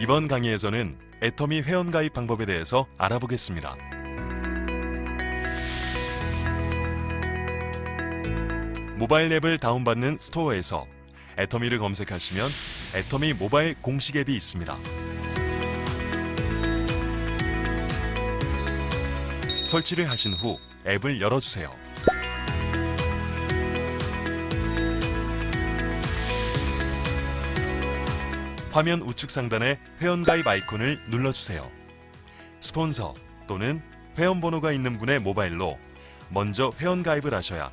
이번 강의에서는 애터미 회원가입 방법에 대해서 알아보겠습니다. 모바일 앱을 다운받는 스토어에서 애터미를 검색하시면 애터미 모바일 공식 앱이 있습니다. 설치를 하신 후 앱을 열어주세요. 화면 우측 상단에 회원가입 아이콘을 눌러주세요. 스폰서 또는 회원번호가 있는 분의 모바일로 먼저 회원가입을 하셔야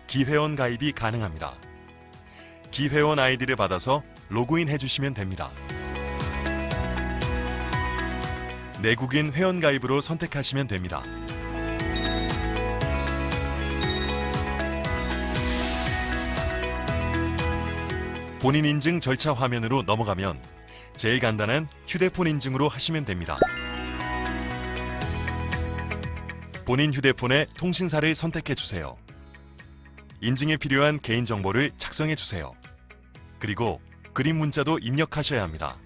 기회원 가입이 가능합니다. 기회원 아이디를 받아서 로그인 해주시면 됩니다. 내국인 회원가입으로 선택하시면 됩니다. 본인 인증 절차 화면으로 넘어가면 제일 간단한 휴대폰 인증으로 하시면 됩니다. 본인 휴대폰에 통신사를 선택해 주세요. 인증에 필요한 개인정보를 작성해 주세요. 그리고 그림 문자도 입력하셔야 합니다.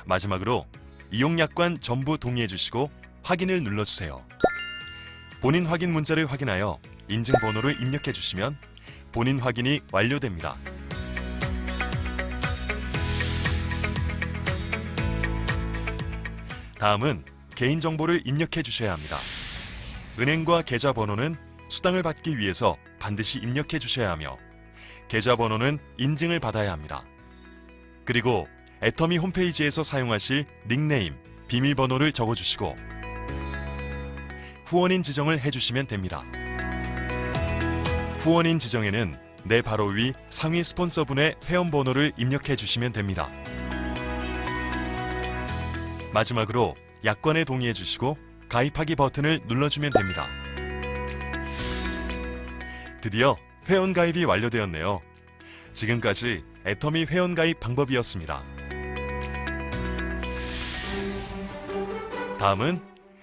마지막으로 이용약관 전부 동의해 주시고 확인을 눌러주세요. 본인 확인 문자를 확인하여 인증번호를 입력해 주시면 본인 확인이 완료됩니다. 다음은 개인정보를 입력해 주셔야 합니다. 은행과 계좌번호는 수당을 받기 위해서 반드시 입력해 주셔야 하며 계좌번호는 인증을 받아야 합니다. 그리고 애터미 홈페이지에서 사용하실 닉네임, 비밀번호를 적어주시고 후원인 지정을 해주시면 됩니다. 후원인 지정에는 내 바로 위 상위 스폰서분의 회원번호를 입력해 주시면 됩니다. 마지막으로 약관에 동의해 주시고 가입하기 버튼을 눌러주면 됩니다. 드디어 회원가입이 완료되었네요. 지금까지 애터미 회원가입 방법이었습니다. 다음은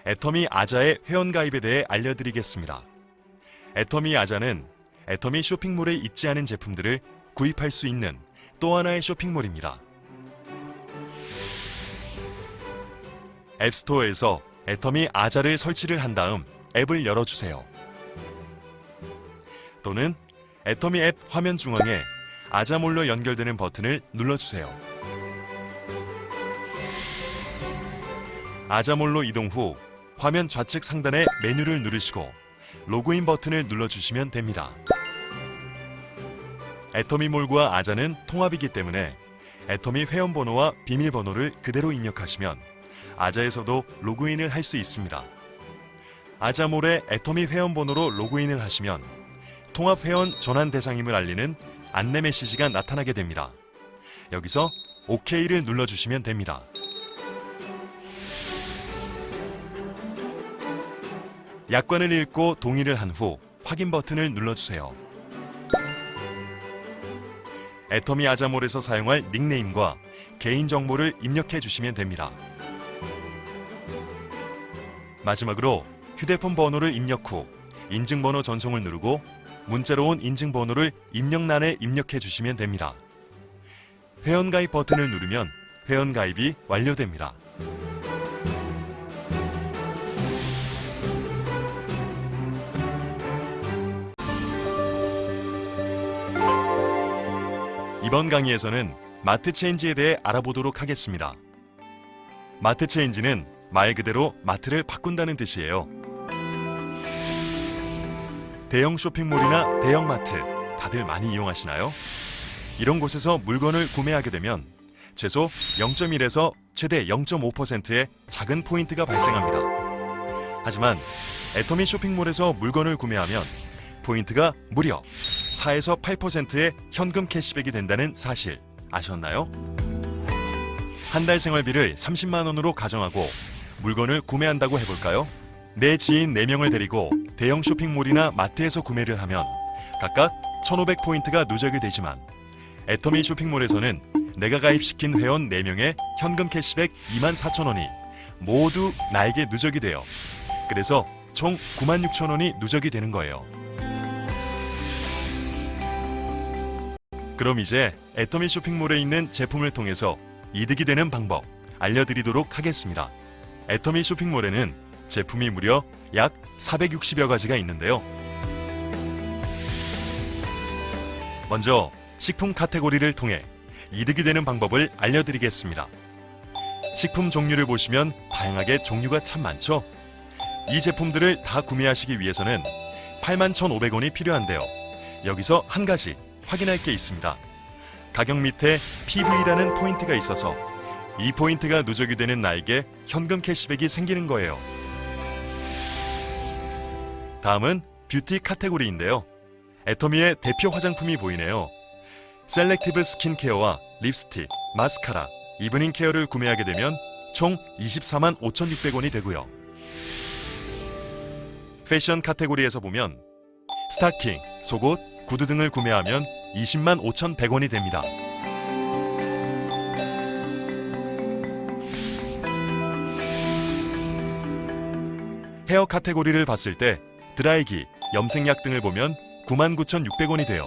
애터미 아자의 회원가입에 대해 알려드리겠습니다. 애터미 아자는 애터미 쇼핑몰에 있지 않은 제품들을 구입할 수 있는 또 하나의 쇼핑몰입니다. 앱스토어에서 애터미 아자를 설치를 한 다음 앱을 열어주세요. 또는 애터미 앱 화면 중앙에 아자몰로 연결되는 버튼을 눌러주세요. 아자몰로 이동 후 화면 좌측 상단의 메뉴를 누르시고 로그인 버튼을 눌러주시면 됩니다. 애터미몰과 아자는 통합이기 때문에 애터미 회원번호와 비밀번호를 그대로 입력하시면 아자에서도 로그인을 할 수 있습니다. 아자몰에 애터미 회원번호로 로그인을 하시면 통합회원 전환 대상임을 알리는 안내 메시지가 나타나게 됩니다. 여기서 OK를 눌러주시면 됩니다. 약관을 읽고 동의를 한 후 확인 버튼을 눌러주세요. 애터미 아자몰에서 사용할 닉네임과 개인정보를 입력해 주시면 됩니다. 마지막으로 휴대폰 번호를 입력 후 인증번호 전송을 누르고 문자로 온 인증번호를 입력란에 입력해 주시면 됩니다. 회원가입 버튼을 누르면 회원가입이 완료됩니다. 이번 강의에서는 마트 체인지에 대해 알아보도록 하겠습니다. 마트 체인지는 말 그대로 마트를 바꾼다는 뜻이에요. 대형 쇼핑몰이나 대형마트 다들 많이 이용하시나요? 이런 곳에서 물건을 구매하게 되면 최소 0.1에서 최대 0.5%의 작은 포인트가 발생합니다. 하지만 애터미 쇼핑몰에서 물건을 구매하면 포인트가 무려 4에서 8%의 현금 캐시백이 된다는 사실 아셨나요? 한 달 생활비를 30만 원으로 가정하고 물건을 구매한다고 해볼까요? 내 지인 4명을 데리고 대형 쇼핑몰이나 마트에서 구매를 하면 각각 1,500포인트가 누적이 되지만 애터미 쇼핑몰에서는 내가 가입시킨 회원 4명의 현금 캐시백 24,000원이 모두 나에게 누적이 돼요. 그래서 총 96,000원이 누적이 되는 거예요. 그럼 이제 애터미 쇼핑몰에 있는 제품을 통해서 이득이 되는 방법 알려드리도록 하겠습니다. 애터미 쇼핑몰에는 제품이 무려 약 460여 가지가 있는데요. 먼저 식품 카테고리를 통해 이득이 되는 방법을 알려드리겠습니다. 식품 종류를 보시면 다양하게 종류가 참 많죠? 이 제품들을 다 구매하시기 위해서는 81,500원이 필요한데요. 여기서 한 가지 확인할 게 있습니다. 가격 밑에 PV라는 포인트가 있어서 이 포인트가 누적이 되는 나에게 현금 캐시백이 생기는 거예요. 다음은 뷰티 카테고리인데요. 애터미의 대표 화장품이 보이네요. 셀렉티브 스킨케어와 립스틱, 마스카라, 이브닝 케어를 구매하게 되면 총 24만 5,600원이 되고요. 패션 카테고리에서 보면 스타킹, 속옷, 구두 등을 구매하면 20만 5,100원이 됩니다. 헤어 카테고리를 봤을 때 드라이기, 염색약 등을 보면 99,600원이 돼요.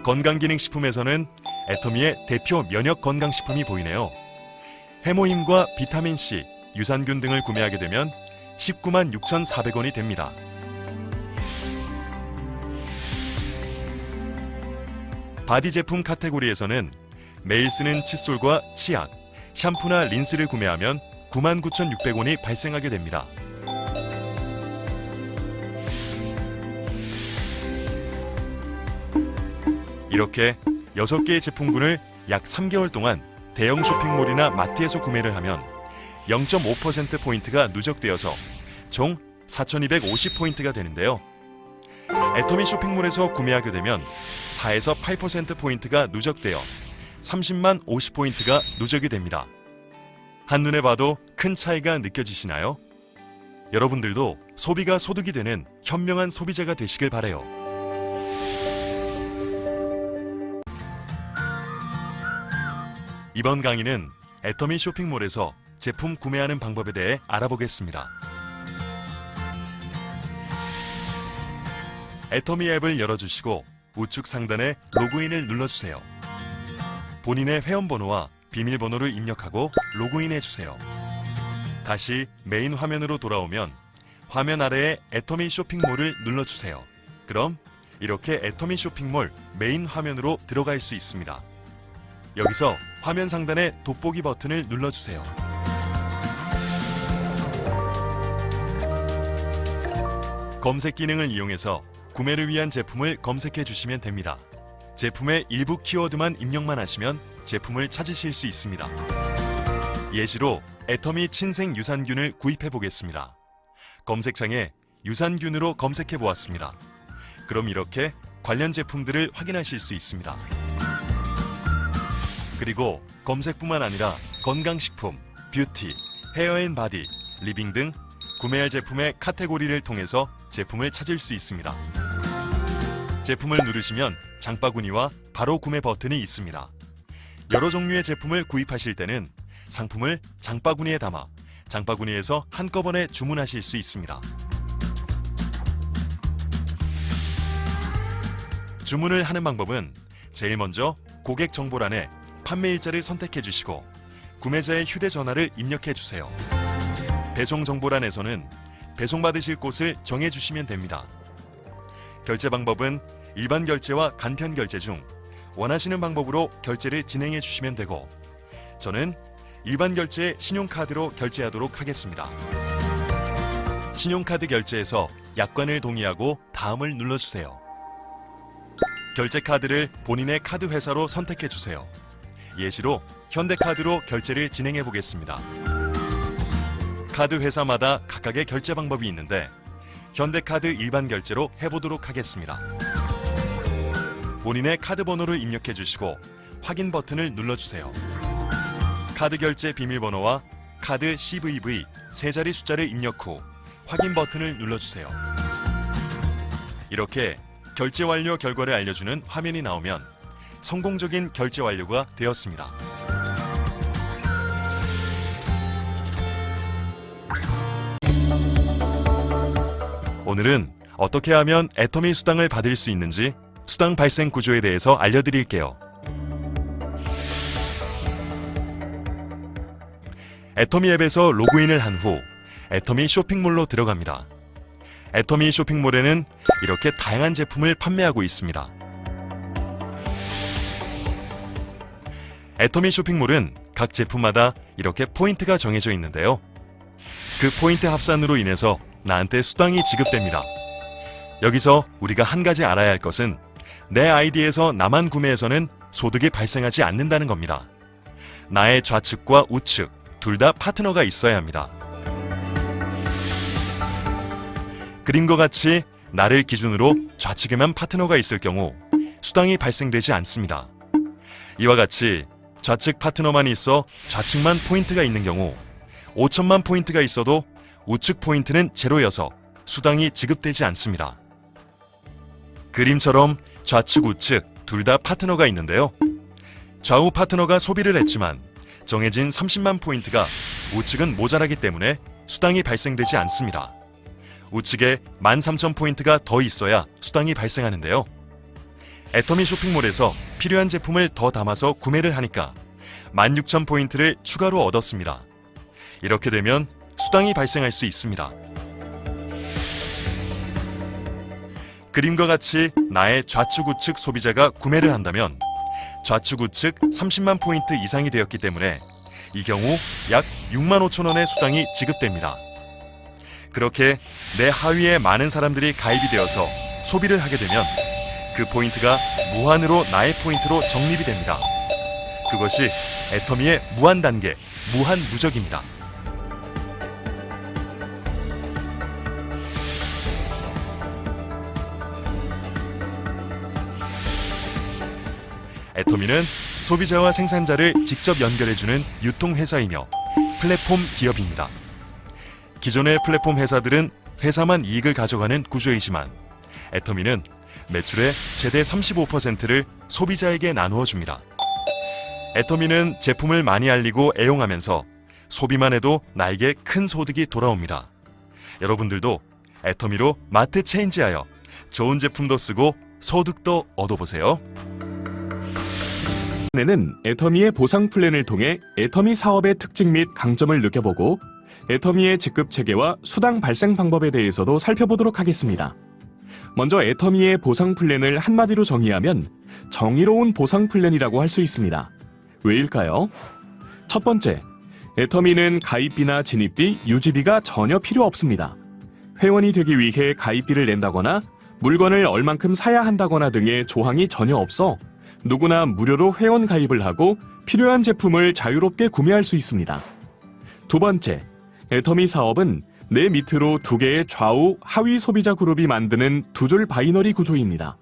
건강기능식품에서는 애터미의 대표 면역 건강식품이 보이네요. 해모임과 비타민C, 유산균 등을 구매하게 되면 19만 6,400원이 됩니다. 바디 제품 카테고리에서는 매일 쓰는 칫솔과 치약, 샴푸나 린스를 구매하면 99,600원이 발생하게 됩니다. 이렇게 6개의 제품군을 약 3개월 동안 대형 쇼핑몰이나 마트에서 구매를 하면 0.5%포인트가 누적되어서 총 4,250포인트가 되는데요. 애터미 쇼핑몰에서 구매하게 되면 4에서 8%포인트가 누적되어 30만 50포인트가 누적이 됩니다. 한눈에 봐도 큰 차이가 느껴지시나요? 여러분들도 소비가 소득이 되는 현명한 소비자가 되시길 바라요. 이번 강의는 애터미 쇼핑몰에서 제품 구매하는 방법에 대해 알아보겠습니다. 애터미 앱을 열어주시고 우측 상단에 로그인을 눌러주세요. 본인의 회원번호와 비밀번호를 입력하고 로그인해주세요. 다시 메인 화면으로 돌아오면 화면 아래에 애터미 쇼핑몰을 눌러주세요. 그럼 이렇게 애터미 쇼핑몰 메인 화면으로 들어갈 수 있습니다. 여기서 화면 상단의 돋보기 버튼을 눌러주세요. 검색 기능을 이용해서 구매를 위한 제품을 검색해 주시면 됩니다. 제품의 일부 키워드만 입력만 하시면 제품을 찾으실 수 있습니다. 예시로 애터미 친생 유산균을 구입해 보겠습니다. 검색창에 유산균으로 검색해 보았습니다. 그럼 이렇게 관련 제품들을 확인하실 수 있습니다. 그리고 검색뿐만 아니라 건강식품, 뷰티, 헤어앤바디, 리빙 등 구매할 제품의 카테고리를 통해서 제품을 찾을 수 있습니다. 제품을 누르시면 장바구니와 바로 구매 버튼이 있습니다. 여러 종류의 제품을 구입하실 때는 상품을 장바구니에 담아 장바구니에서 한꺼번에 주문하실 수 있습니다. 주문을 하는 방법은 제일 먼저 고객 정보란에 판매일자를 선택해 주시고 구매자의 휴대전화를 입력해 주세요. 배송 정보란에서는 배송받으실 곳을 정해 주시면 됩니다. 결제 방법은 일반 결제와 간편 결제 중 원하시는 방법으로 결제를 진행해 주시면 되고 저는 일반 결제 신용카드로 결제하도록 하겠습니다. 신용카드 결제에서 약관을 동의하고 다음을 눌러주세요. 결제 카드를 본인의 카드 회사로 선택해 주세요. 예시로 현대카드로 결제를 진행해 보겠습니다. 카드 회사마다 각각의 결제 방법이 있는데 현대카드 일반 결제로 해보도록 하겠습니다. 본인의 카드 번호를 입력해 주시고 확인 버튼을 눌러주세요. 카드 결제 비밀번호와 카드 CVV 세 자리 숫자를 입력 후 확인 버튼을 눌러주세요. 이렇게 결제 완료 결과를 알려주는 화면이 나오면 성공적인 결제 완료가 되었습니다. 오늘은 어떻게 하면 애터미 수당을 받을 수 있는지 수당 발생 구조에 대해서 알려드릴게요. 애터미 앱에서 로그인을 한 후 애터미 쇼핑몰로 들어갑니다. 애터미 쇼핑몰에는 이렇게 다양한 제품을 판매하고 있습니다. 애터미 쇼핑몰은 각 제품마다 이렇게 포인트가 정해져 있는데요. 그 포인트 합산으로 인해서 나한테 수당이 지급됩니다. 여기서 우리가 한 가지 알아야 할 것은 내 아이디에서 나만 구매해서는 소득이 발생하지 않는다는 겁니다. 나의 좌측과 우측 둘 다 파트너가 있어야 합니다. 그림과 같이 나를 기준으로 좌측에만 파트너가 있을 경우 수당이 발생되지 않습니다. 이와 같이 좌측 파트너만 있어 좌측만 포인트가 있는 경우 5천만 포인트가 있어도 우측 포인트는 제로여서 수당이 지급되지 않습니다. 그림처럼 좌측 우측 둘 다 파트너가 있는데요. 좌우 파트너가 소비를 했지만 정해진 30만 포인트가 우측은 모자라기 때문에 수당이 발생되지 않습니다. 우측에 13,000포인트가 더 있어야 수당이 발생하는데요. 애터미 쇼핑몰에서 필요한 제품을 더 담아서 구매를 하니까 16,000포인트를 추가로 얻었습니다. 이렇게 되면 수당이 발생할 수 있습니다. 그림과 같이 나의 좌측 우측 소비자가 구매를 한다면 좌측 우측 30만 포인트 이상이 되었기 때문에 이 경우 약 65,000원의 수당이 지급됩니다. 그렇게 내 하위에 많은 사람들이 가입이 되어서 소비를 하게 되면 그 포인트가 무한으로 나의 포인트로 적립이 됩니다. 그것이 애터미의 무한 단계, 무한 누적입니다. 애터미는 소비자와 생산자를 직접 연결해주는 유통회사이며 플랫폼 기업입니다. 기존의 플랫폼 회사들은 회사만 이익을 가져가는 구조이지만 애터미는 매출의 최대 35%를 소비자에게 나누어 줍니다. 애터미는 제품을 많이 알리고 애용하면서 소비만 해도 나에게 큰 소득이 돌아옵니다. 여러분들도 애터미로 마트 체인지하여 좋은 제품도 쓰고 소득도 얻어보세요. 이번에는 애터미의 보상 플랜을 통해 애터미 사업의 특징 및 강점을 느껴보고 애터미의 직급 체계와 수당 발생 방법에 대해서도 살펴보도록 하겠습니다. 먼저 애터미의 보상 플랜을 한마디로 정의하면 정의로운 보상 플랜이라고 할 수 있습니다. 왜일까요? 첫 번째, 애터미는 가입비나 진입비, 유지비가 전혀 필요 없습니다. 회원이 되기 위해 가입비를 낸다거나 물건을 얼만큼 사야 한다거나 등의 조항이 전혀 없어 누구나 무료로 회원 가입을 하고 필요한 제품을 자유롭게 구매할 수 있습니다. 두 번째, 애터미 사업은 내 밑으로 두 개의 좌우, 하위 소비자 그룹이 만드는 두 줄 바이너리 구조입니다.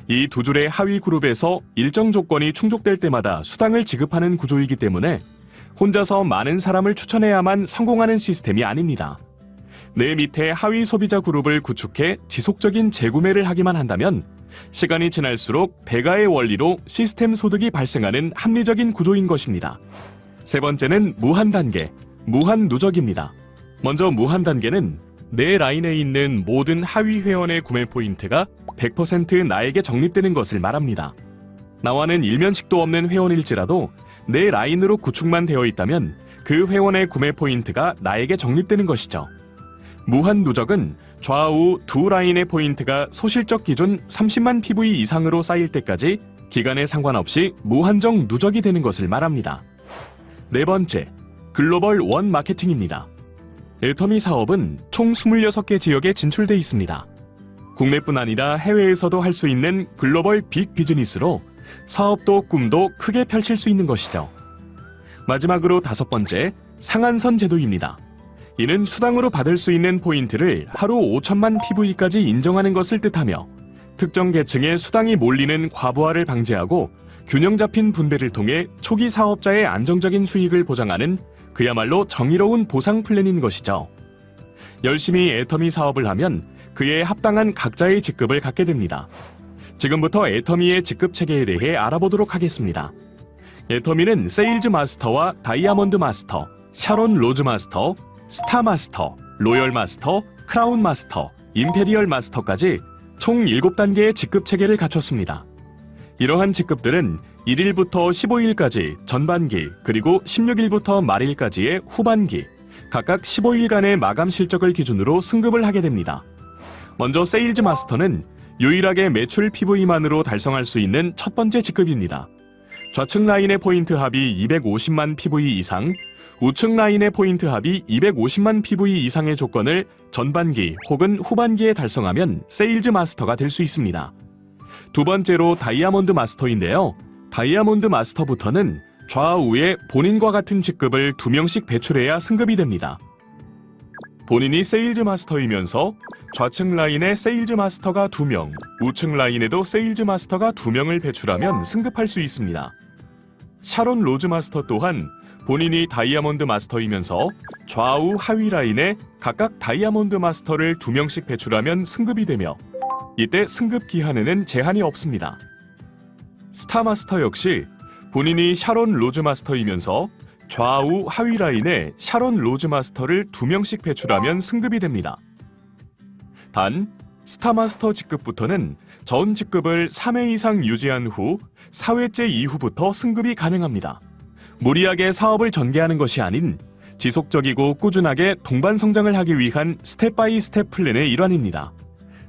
이 두 줄의 하위 그룹에서 일정 조건이 충족될 때마다 수당을 지급하는 구조이기 때문에 혼자서 많은 사람을 추천해야만 성공하는 시스템이 아닙니다. 내 밑에 하위 소비자 그룹을 구축해 지속적인 재구매를 하기만 한다면 시간이 지날수록 배가의 원리로 시스템 소득이 발생하는 합리적인 구조인 것입니다. 세 번째는 무한 단계, 무한 누적입니다. 먼저 무한 단계는 내 라인에 있는 모든 하위 회원의 구매 포인트가 100% 나에게 적립되는 것을 말합니다. 나와는 일면식도 없는 회원일지라도 내 라인으로 구축만 되어 있다면 그 회원의 구매 포인트가 나에게 적립되는 것이죠. 무한 누적은 좌우 두 라인의 포인트가 소실적 기준 30만 PV 이상으로 쌓일 때까지 기간에 상관없이 무한정 누적이 되는 것을 말합니다. 네 번째, 글로벌 원 마케팅입니다. 애터미 사업은 총 26개 지역에 진출돼 있습니다. 국내뿐 아니라 해외에서도 할 수 있는 글로벌 빅 비즈니스로 사업도 꿈도 크게 펼칠 수 있는 것이죠. 마지막으로 다섯 번째, 상한선 제도입니다. 이는 수당으로 받을 수 있는 포인트를 하루 5천만 PV까지 인정하는 것을 뜻하며 특정 계층의 수당이 몰리는 과부하를 방지하고 균형 잡힌 분배를 통해 초기 사업자의 안정적인 수익을 보장하는 그야말로 정의로운 보상 플랜인 것이죠. 열심히 애터미 사업을 하면 그에 합당한 각자의 직급을 갖게 됩니다. 지금부터 애터미의 직급 체계에 대해 알아보도록 하겠습니다. 애터미는 세일즈 마스터와 다이아몬드 마스터, 샤론 로즈 마스터, 스타 마스터, 로열 마스터, 크라운 마스터, 임페리얼 마스터까지 총 7단계의 직급 체계를 갖췄습니다. 이러한 직급들은 1일부터 15일까지 전반기 그리고 16일부터 말일까지의 후반기 각각 15일간의 마감 실적을 기준으로 승급을 하게 됩니다. 먼저 세일즈 마스터는 유일하게 매출 PV만으로 달성할 수 있는 첫 번째 직급입니다. 좌측 라인의 포인트 합이 250만 PV 이상, 우측 라인의 포인트 합이 250만 PV 이상의 조건을 전반기 혹은 후반기에 달성하면 세일즈 마스터가 될 수 있습니다. 두 번째로 다이아몬드 마스터인데요. 다이아몬드 마스터부터는 좌우에 본인과 같은 직급을 2명씩 배출해야 승급이 됩니다. 본인이 세일즈 마스터이면서 좌측 라인에 세일즈 마스터가 2명, 우측 라인에도 세일즈 마스터가 2명을 배출하면 승급할 수 있습니다. 샤론 로즈 마스터 또한 본인이 다이아몬드 마스터이면서 좌우 하위 라인에 각각 다이아몬드 마스터를 2명씩 배출하면 승급이 되며 이때 승급 기한에는 제한이 없습니다. 스타 마스터 역시 본인이 샤론 로즈 마스터이면서 좌우 하위 라인에 샤론 로즈 마스터를 2명씩 배출하면 승급이 됩니다. 단, 스타 마스터 직급부터는 전 직급을 3회 이상 유지한 후 4회째 이후부터 승급이 가능합니다. 무리하게 사업을 전개하는 것이 아닌 지속적이고 꾸준하게 동반 성장을 하기 위한 스텝 바이 스텝 플랜의 일환입니다.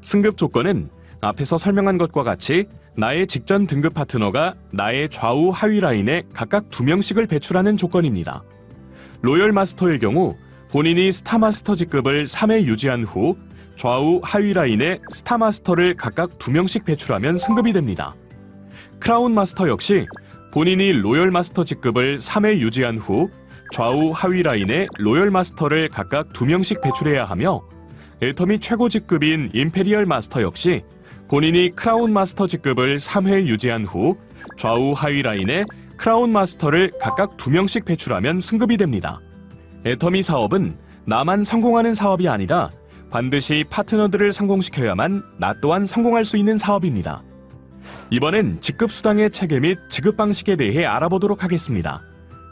승급 조건은 앞에서 설명한 것과 같이 나의 직전 등급 파트너가 나의 좌우 하위 라인에 각각 2명씩을 배출하는 조건입니다. 로열 마스터의 경우 본인이 스타 마스터 직급을 3회 유지한 후 좌우 하위 라인에 스타 마스터를 각각 2명씩 배출하면 승급이 됩니다. 크라운 마스터 역시 본인이 로열 마스터 직급을 3회 유지한 후 좌우 하위 라인에 로열 마스터를 각각 2명씩 배출해야 하며 애터미 최고 직급인 임페리얼 마스터 역시 본인이 크라운 마스터 직급을 3회 유지한 후 좌우 하위 라인에 크라운 마스터를 각각 2명씩 배출하면 승급이 됩니다. 애터미 사업은 나만 성공하는 사업이 아니라 반드시 파트너들을 성공시켜야만 나 또한 성공할 수 있는 사업입니다. 이번엔 직급 수당의 체계 및 지급 방식에 대해 알아보도록 하겠습니다.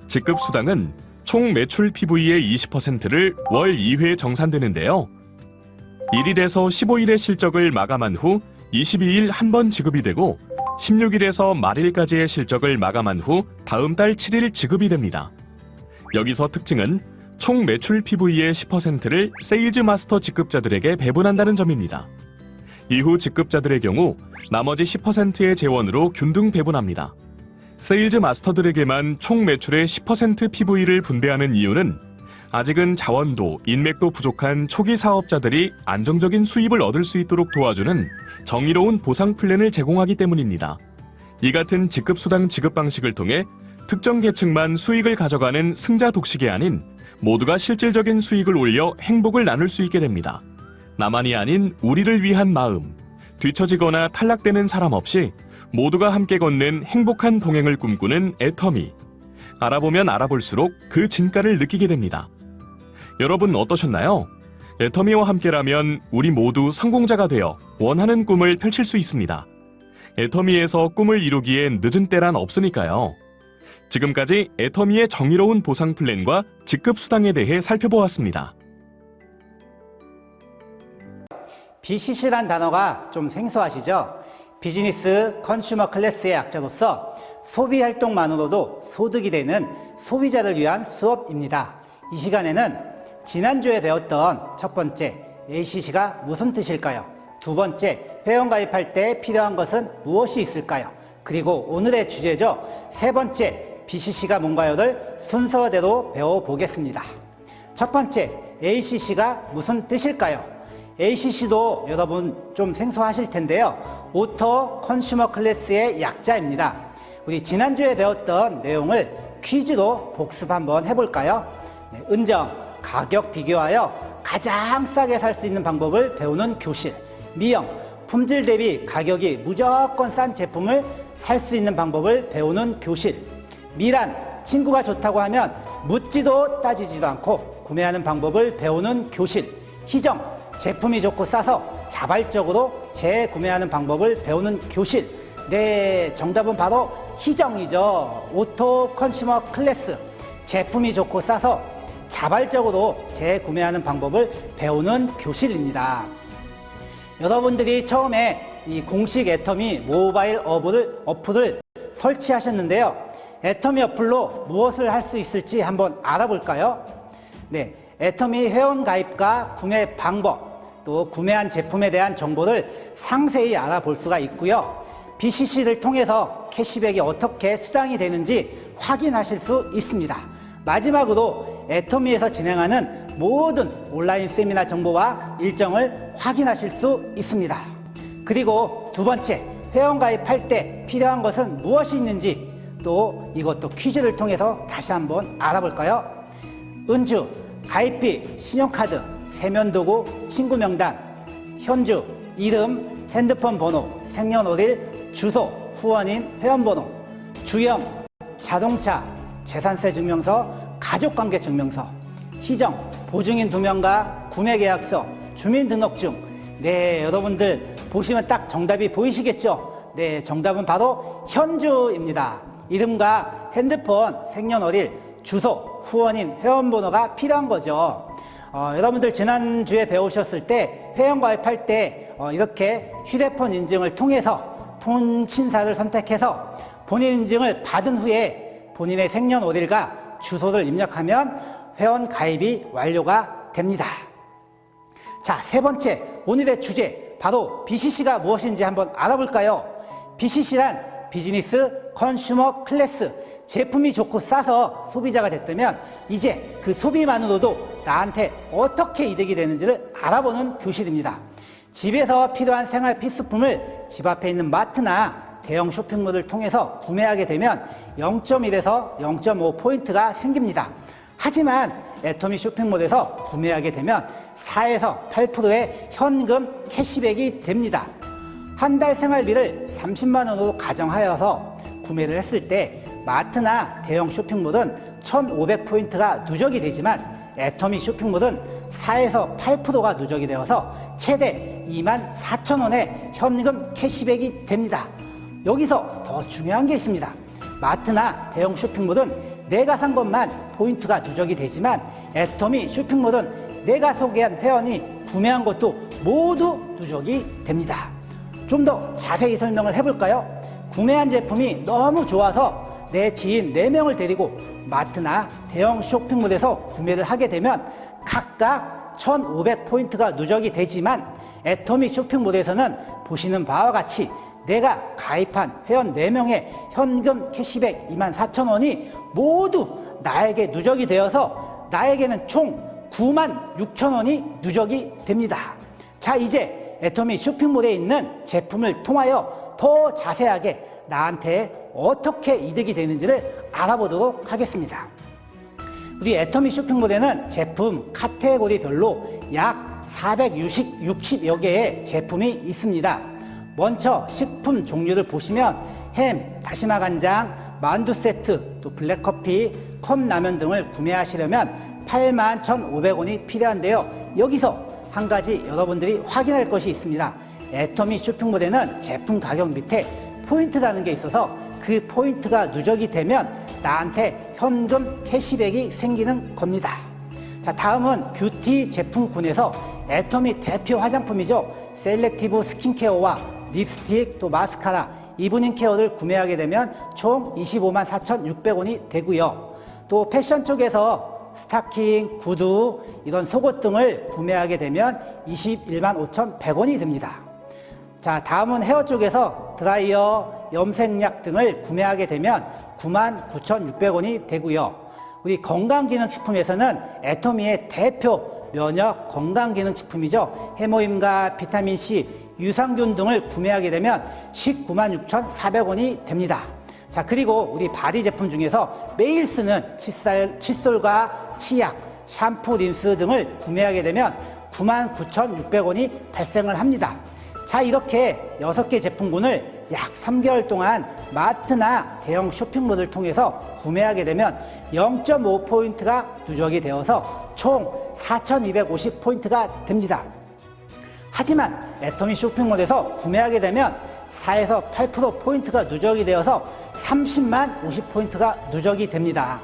직급 수당은 총 매출 PV의 20%를 월 2회 정산되는데요. 1일에서 15일의 실적을 마감한 후 22일 한 번 지급이 되고 16일에서 말일까지의 실적을 마감한 후 다음 달 7일 지급이 됩니다. 여기서 특징은 총 매출 PV의 10%를 세일즈 마스터 직급자들에게 배분한다는 점입니다. 이후 직급자들의 경우 나머지 10%의 재원으로 균등 배분합니다. 세일즈 마스터들에게만 총 매출의 10% PV를 분배하는 이유는 아직은 자원도 인맥도 부족한 초기 사업자들이 안정적인 수입을 얻을 수 있도록 도와주는 정의로운 보상 플랜을 제공하기 때문입니다. 이 같은 직급 수당 지급 방식을 통해 특정 계층만 수익을 가져가는 승자 독식이 아닌 모두가 실질적인 수익을 올려 행복을 나눌 수 있게 됩니다. 나만이 아닌 우리를 위한 마음, 뒤처지거나 탈락되는 사람 없이 모두가 함께 걷는 행복한 동행을 꿈꾸는 애터미. 알아보면 알아볼수록 그 진가를 느끼게 됩니다. 여러분 어떠셨나요? 애터미와 함께라면 우리 모두 성공자가 되어 원하는 꿈을 펼칠 수 있습니다. 애터미에서 꿈을 이루기엔 늦은 때란 없으니까요. 지금까지 애터미의 정의로운 보상 플랜과 직급 수당에 대해 살펴보았습니다. BCC란 단어가 좀 생소하시죠? 비즈니스 컨슈머 클래스의 약자로서 소비 활동만으로도 소득이 되는 소비자를 위한 수업입니다. 이 시간에는 지난주에 배웠던 첫 번째 ACC가 무슨 뜻일까요? 두 번째 회원가입할 때 필요한 것은 무엇이 있을까요? 그리고 오늘의 주제죠. 세 번째 BCC가 뭔가요를 순서대로 배워보겠습니다. 첫 번째 ACC가 무슨 뜻일까요? ACC도 여러분 좀 생소하실 텐데요. 오토 컨슈머 클래스의 약자입니다. 우리 지난주에 배웠던 내용을 퀴즈로 복습 한번 해볼까요? 네, 은정, 가격 비교하여 가장 싸게 살 수 있는 방법을 배우는 교실. 미영, 품질 대비 가격이 무조건 싼 제품을 살 수 있는 방법을 배우는 교실. 미란, 친구가 좋다고 하면 묻지도 따지지도 않고 구매하는 방법을 배우는 교실. 희정, 제품이 좋고 싸서 자발적으로 재구매하는 방법을 배우는 교실. 네, 정답은 바로 희정이죠. 오토 컨슈머 클래스. 제품이 좋고 싸서 자발적으로 재구매하는 방법을 배우는 교실입니다. 여러분들이 처음에 이 공식 애터미 모바일 어플을 설치하셨는데요. 애터미 어플로 무엇을 할 수 있을지 한번 알아볼까요? 네, 애터미 회원 가입과 구매 방법, 또 구매한 제품에 대한 정보를 상세히 알아볼 수가 있고요. BCC를 통해서 캐시백이 어떻게 수당이 되는지 확인하실 수 있습니다. 마지막으로 애터미에서 진행하는 모든 온라인 세미나 정보와 일정을 확인하실 수 있습니다. 그리고 두 번째, 회원가입할 때 필요한 것은 무엇이 있는지 또 이것도 퀴즈를 통해서 다시 한번 알아볼까요? 은주, 가입비, 신용카드, 세면도구, 친구 명단, 현주, 이름, 핸드폰 번호, 생년월일, 주소, 후원인, 회원번호, 주형, 자동차, 재산세 증명서, 가족관계 증명서, 희정, 보증인 2명과 구매계약서, 주민등록증. 네, 여러분들 보시면 딱 정답이 보이시겠죠? 네, 정답은 바로 현주입니다. 이름과 핸드폰, 생년월일, 주소, 후원인, 회원번호가 필요한 거죠. 여러분들 지난주에 배우셨을 때 회원가입할 때 이렇게 휴대폰 인증을 통해서 통신사를 선택해서 본인 인증을 받은 후에 본인의 생년월일과 주소를 입력하면 회원 가입이 완료가 됩니다. 자, 세 번째, 오늘의 주제, 바로 BCC가 무엇인지 한번 알아볼까요? BCC란 비즈니스 컨슈머 클래스, 제품이 좋고 싸서 소비자가 됐다면 이제 그 소비만으로도 나한테 어떻게 이득이 되는지를 알아보는 교실입니다. 집에서 필요한 생활 필수품을 집 앞에 있는 마트나 대형 쇼핑몰을 통해서 구매하게 되면 0.1에서 0.5포인트가 생깁니다. 하지만 애터미 쇼핑몰에서 구매하게 되면 4에서 8%의 현금 캐시백이 됩니다. 한 달 생활비를 30만 원으로 가정하여서 구매를 했을 때 마트나 대형 쇼핑몰은 1,500포인트가 누적이 되지만 애터미 쇼핑몰은 4에서 8%가 누적이 되어서 최대 24,000원의 현금 캐시백이 됩니다. 여기서 더 중요한 게 있습니다. 마트나 대형 쇼핑몰은 내가 산 것만 포인트가 누적이 되지만 애터미 쇼핑몰은 내가 소개한 회원이 구매한 것도 모두 누적이 됩니다. 좀 더 자세히 설명을 해볼까요? 구매한 제품이 너무 좋아서 내 지인 4명을 데리고 마트나 대형 쇼핑몰에서 구매를 하게 되면 각각 1,500포인트가 누적이 되지만 애터미 쇼핑몰에서는 보시는 바와 같이 내가 가입한 회원 4명의 현금 캐시백 24,000원이 모두 나에게 누적이 되어서 나에게는 총 96,000원이 누적이 됩니다. 자, 이제 애터미 쇼핑몰에 있는 제품을 통하여 더 자세하게 나한테 어떻게 이득이 되는지를 알아보도록 하겠습니다. 우리 애터미 쇼핑몰에는 제품 카테고리별로 약 460여 개의 제품이 있습니다. 먼저 식품 종류를 보시면 햄, 다시마 간장, 만두 세트, 또 블랙커피, 컵라면 등을 구매하시려면 81,500원이 필요한데요. 여기서 한 가지 여러분들이 확인할 것이 있습니다. 애터미 쇼핑몰에는 제품 가격 밑에 포인트라는 게 있어서 그 포인트가 누적이 되면 나한테 현금 캐시백이 생기는 겁니다. 자, 다음은 뷰티 제품군에서 애터미 대표 화장품이죠. 셀렉티브 스킨케어와 립스틱, 또 마스카라, 이브닝 케어를 구매하게 되면 총 254,600원이 되고요. 또 패션 쪽에서 스타킹, 구두, 이런 속옷 등을 구매하게 되면 215,100원이 됩니다. 자, 다음은 헤어 쪽에서 드라이어, 염색약 등을 구매하게 되면 99,600원이 되고요. 우리 건강기능식품에서는 애터미의 대표 면역 건강기능식품이죠. 해모임과 비타민C, 유산균 등을 구매하게 되면 196,400원이 됩니다. 자, 그리고 우리 바디 제품 중에서 매일 쓰는 칫솔과 치약, 샴푸, 린스 등을 구매하게 되면 99,600원이 발생을 합니다. 자, 이렇게 6개 제품군을 약 3개월 동안 마트나 대형 쇼핑몰을 통해서 구매하게 되면 0.5포인트가 누적이 되어서 총 4,250포인트가 됩니다. 하지만 애터미 쇼핑몰에서 구매하게 되면 4에서 8% 포인트가 누적이 되어서 30만 50포인트가 누적이 됩니다.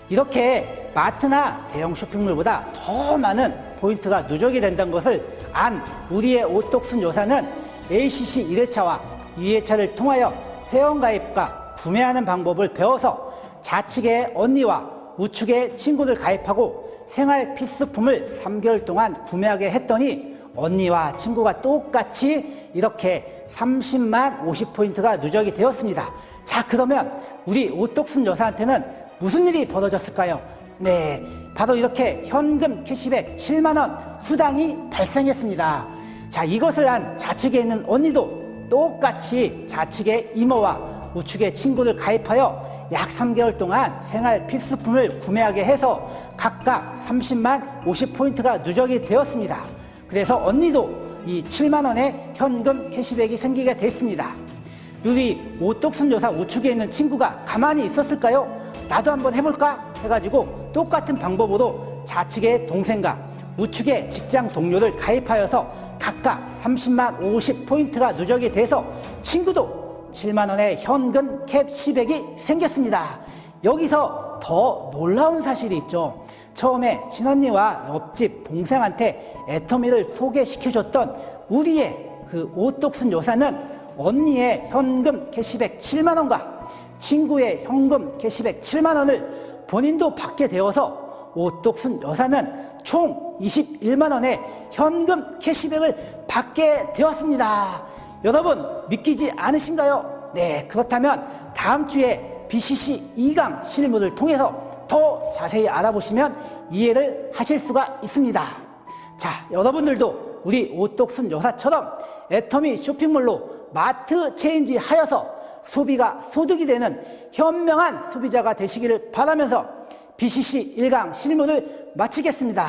이렇게 마트나 대형 쇼핑몰보다 더 많은 포인트가 누적이 된다는 것을 안 우리의 오똑순 여사는 ACC 1회차와 2회차를 통하여 회원가입과 구매하는 방법을 배워서 좌측의 언니와 우측의 친구들 가입하고 생활 필수품을 3개월 동안 구매하게 했더니 언니와 친구가 똑같이 이렇게 30만 50포인트가 누적이 되었습니다. 자, 그러면 우리 오똑순 여사한테는 무슨 일이 벌어졌을까요? 네, 바로 이렇게 현금 캐시백 7만원 수당이 발생했습니다. 자, 이것을 안 좌측에 있는 언니도 똑같이 좌측의 이모와 우측의 친구를 가입하여 약 3개월 동안 생활 필수품을 구매하게 해서 각각 30만 50포인트가 누적이 되었습니다. 그래서 언니도 이 7만원의 현금 캐시백이 생기게 됐습니다. 우리 오똑순 여사 우측에 있는 친구가 가만히 있었을까요? 나도 한번 해볼까? 해가지고 똑같은 방법으로 좌측의 동생과 우측의 직장 동료를 가입하여서 각각 30만 50포인트가 누적이 돼서 친구도 7만원의 현금 캐시백이 생겼습니다. 여기서 더 놀라운 사실이 있죠. 처음에 친언니와 옆집 동생한테 애터미를 소개시켜줬던 우리의 그 오똑순 여사는 언니의 현금 캐시백 7만원과 친구의 현금 캐시백 7만원을 본인도 받게 되어서 오똑순 여사는 총 21만원의 현금 캐시백을 받게 되었습니다. 여러분 믿기지 않으신가요? 네, 그렇다면 다음 주에 BCC 2강 실무를 통해서 더 자세히 알아보시면 이해를 하실 수가 있습니다. 자, 여러분들도 우리 오똑순 여사처럼 애터미 쇼핑몰로 마트 체인지 하여서 소비가 소득이 되는 현명한 소비자가 되시기를 바라면서 BCC 1강 실무를 마치겠습니다.